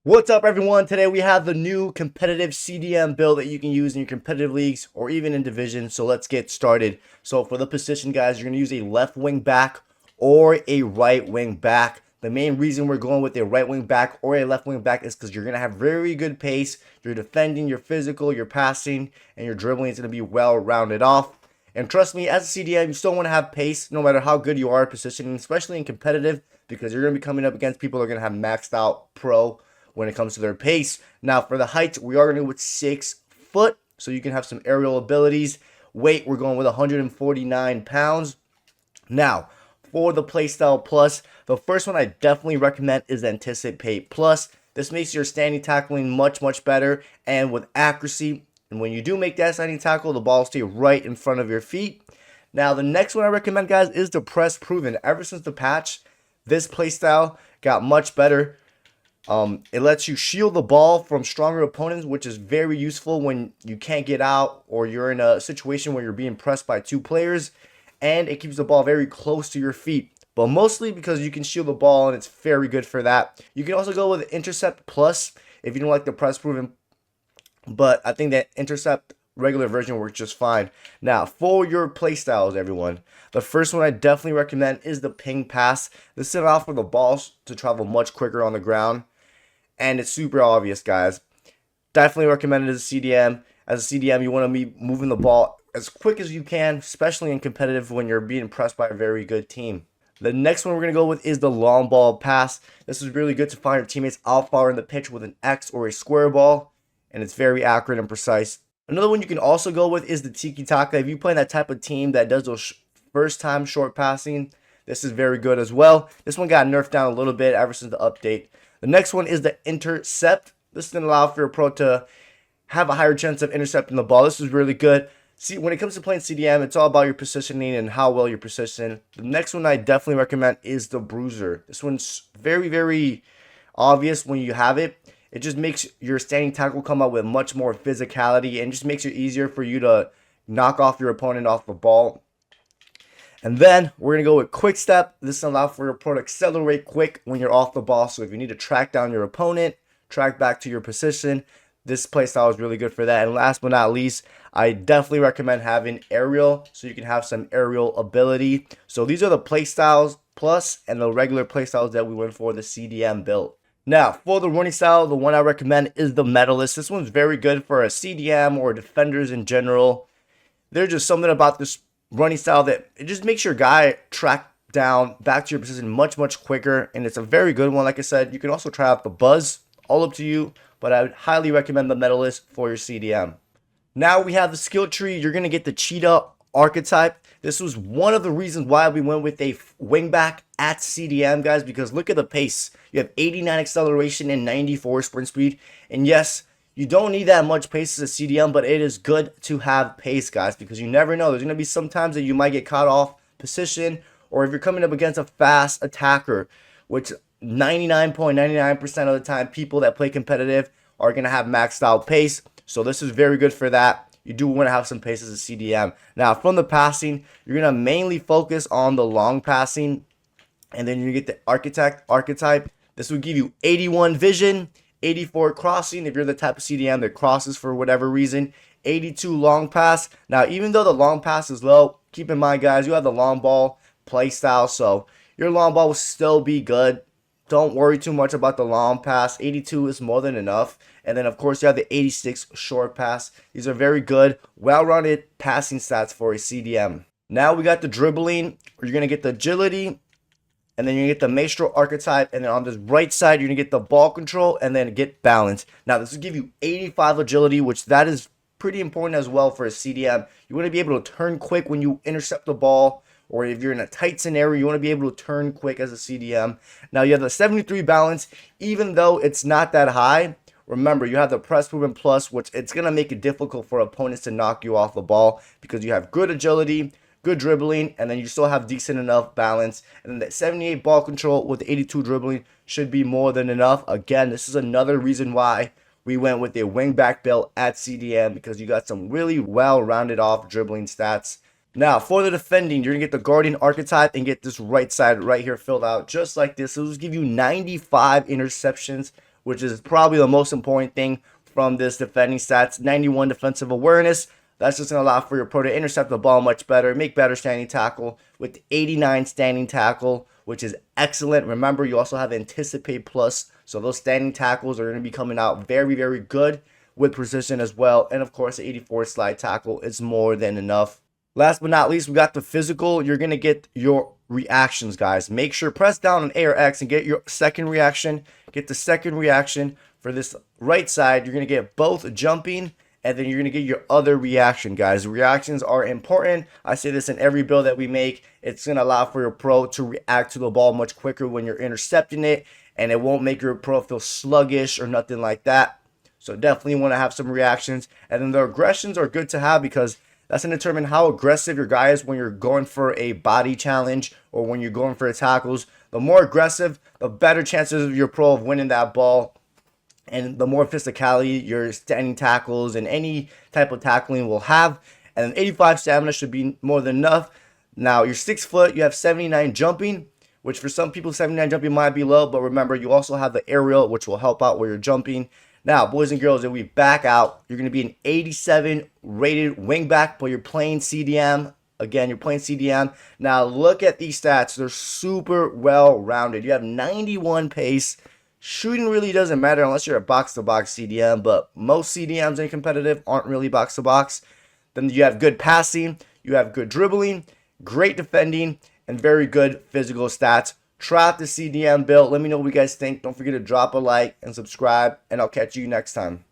What's up, everyone? Today we have the new competitive CDM build that you can use in your competitive leagues or even in division. So let's get started. So for the position, guys, you're going to use a left wing back or a right wing back. The main reason we're going with a right wing back or a left wing back is because you're going to have very good pace. You're defending, you're physical, you're passing, and your dribbling is going to be well rounded off. And trust me, as a CDM, you still want to have pace no matter how good you are at positioning, especially in competitive, because you're going to be coming up against people that are going to have maxed out pro when it comes to their pace. Now, for the height, we are going to go with 6 foot, so you can have some aerial abilities. Weight, we're going with 149 pounds. Now, for the Playstyle Plus, the first one I definitely recommend is Anticipate Plus. This makes your standing tackling much better and with accuracy. And when you do make that standing tackle, the ball will stay right in front of your feet. Now, the next one I recommend, guys, is the Press Proven. Ever since the patch, this playstyle got much better. It lets you shield the ball from stronger opponents, which is very useful when you can't get out or you're in a situation where you're being pressed by 2 players. And it keeps the ball very close to your feet, but mostly because you can shield the ball and it's very good for that. You can also go with Intercept Plus if you don't like the Press Proven, but I think that Intercept regular version works just fine. Now, for your play styles, everyone, the first one I definitely recommend is the Ping Pass. This is allowed for the balls to travel much quicker on the ground, and it's super obvious, guys. Definitely recommend it as a CDM. As a CDM, you want to be moving the ball as quick as you can, especially in competitive when you're being pressed by a very good team. The next one we're going to go with is the long ball pass. This is really good to find your teammates out far in the pitch with an X or a square ball, and it's very accurate and precise. Another one you can also go with is the Tiki Taka. If you play that type of team that does those first time short passing, this is very good as well. This one got nerfed down a little bit ever since the update. The next one is the Intercept. This is going to allow for your pro to have a higher chance of intercepting the ball. This is really good. See, when it comes to playing CDM, it's all about your positioning and how well you're positioned. The next one I definitely recommend is the Bruiser. This one's very obvious when you have it. It just makes your standing tackle come out with much more physicality and just makes it easier for you to knock off your opponent off the ball. And then we're going to go with Quick Step. This allows for your pro to accelerate quick when you're off the ball. So if you need to track down your opponent, track back to your position, this playstyle is really good for that. And last but not least, I definitely recommend having aerial so you can have some aerial ability. So these are the playstyles plus and the regular playstyles that we went for the CDM build. Now, for the running style, the one I recommend is the Medalist. This one's very good for a CDM or defenders in general. There's just something about this running style that it just makes your guy track down back to your position much quicker, and it's a very good one. Like I said, you can also try out the Buzz, all up to you, but I would highly recommend the Medalist for your CDM. Now we have the skill tree. You're going to get the Cheetah archetype. This was one of the reasons why we went with a wingback at CDM, guys, because look at the pace. You have 89 acceleration and 94 sprint speed. And yes, you don't need that much pace as a CDM, but it is good to have pace, guys, because you never know. There's going to be some times that you might get caught off position, or if you're coming up against a fast attacker, which 99.99% of the time, people that play competitive are going to have maxed out pace. So this is very good for that. You do want to have some pace as a CDM. Now, from the passing, you're going to mainly focus on the long passing, and then you get the archetype. This will give you 81 vision, 84 crossing if you're the type of CDM that crosses for whatever reason, 82 long pass. Now, even though the long pass is low, keep in mind, guys, you have the long ball play style, so your long ball will still be good. Don't worry too much about the long pass. 82 is more than enough. And then, of course, you have the 86 short pass. These are very good, well-rounded passing stats for a CDM. Now we got the dribbling. You're going to get the agility, and then you get the Maestro archetype. And then on the right side, you're going to get the ball control and then get balance. Now, this will give you 85 agility, which that is pretty important as well for a CDM. You want to be able to turn quick when you intercept the ball, or if you're in a tight scenario, you want to be able to turn quick as a CDM. Now, you have the 73 balance, even though it's not that high. Remember, you have the Press Proven Plus, which it's going to make it difficult for opponents to knock you off the ball because you have good agility, good dribbling, and then you still have decent enough balance. And then that 78 ball control with 82 dribbling should be more than enough. Again, this is another reason why we went with a wingback build at CDM, because you got some really well-rounded off dribbling stats. Now, for the defending, you're going to get the Guardian archetype and get this right side right here filled out just like this. It'll just give you 95 interceptions which is probably the most important thing from this defending stats. 91 defensive awareness. That's just going to allow for your pro to intercept the ball much better, make better standing tackle with 89 standing tackle, which is excellent. Remember, you also have Anticipate Plus, so those standing tackles are going to be coming out very, very good with precision as well. And of course, the 84 slide tackle is more than enough. Last but not least, we got the physical. You're going to get your reactions, guys. Make sure press down on A or X and get your second reaction. Get the second reaction for this right side. You're going to get both jumping, and then you're going to get your other reaction, guys. Reactions are important. I say this in every build that we make. It's going to allow for your pro to react to the ball much quicker when you're intercepting it, and it won't make your pro feel sluggish or nothing like that. So definitely want to have some reactions. And then the aggressions are good to have because that's going to determine how aggressive your guy is when you're going for a body challenge or when you're going for tackles. The more aggressive, the better chances of your pro of winning that ball. And the more physicality your standing tackles and any type of tackling will have. And then 85 stamina should be more than enough. Now, you're 6 foot, you have 79 jumping, which for some people, 79 jumping might be low. But remember, you also have the aerial, which will help out where you're jumping. Now, boys and girls, if we back out, you're going to be an 87 rated wingback, but you're playing CDM. Again, you're playing CDM. Now, look at these stats. They're super well-rounded. You have 91 pace. Shooting really doesn't matter unless you're a box-to-box CDM, but most CDMs in competitive aren't really box-to-box. Then you have good passing. You have good dribbling, great defending, and very good physical stats. Try out the CDM build. Let me know what you guys think. Don't forget to drop a like and subscribe, and I'll catch you next time.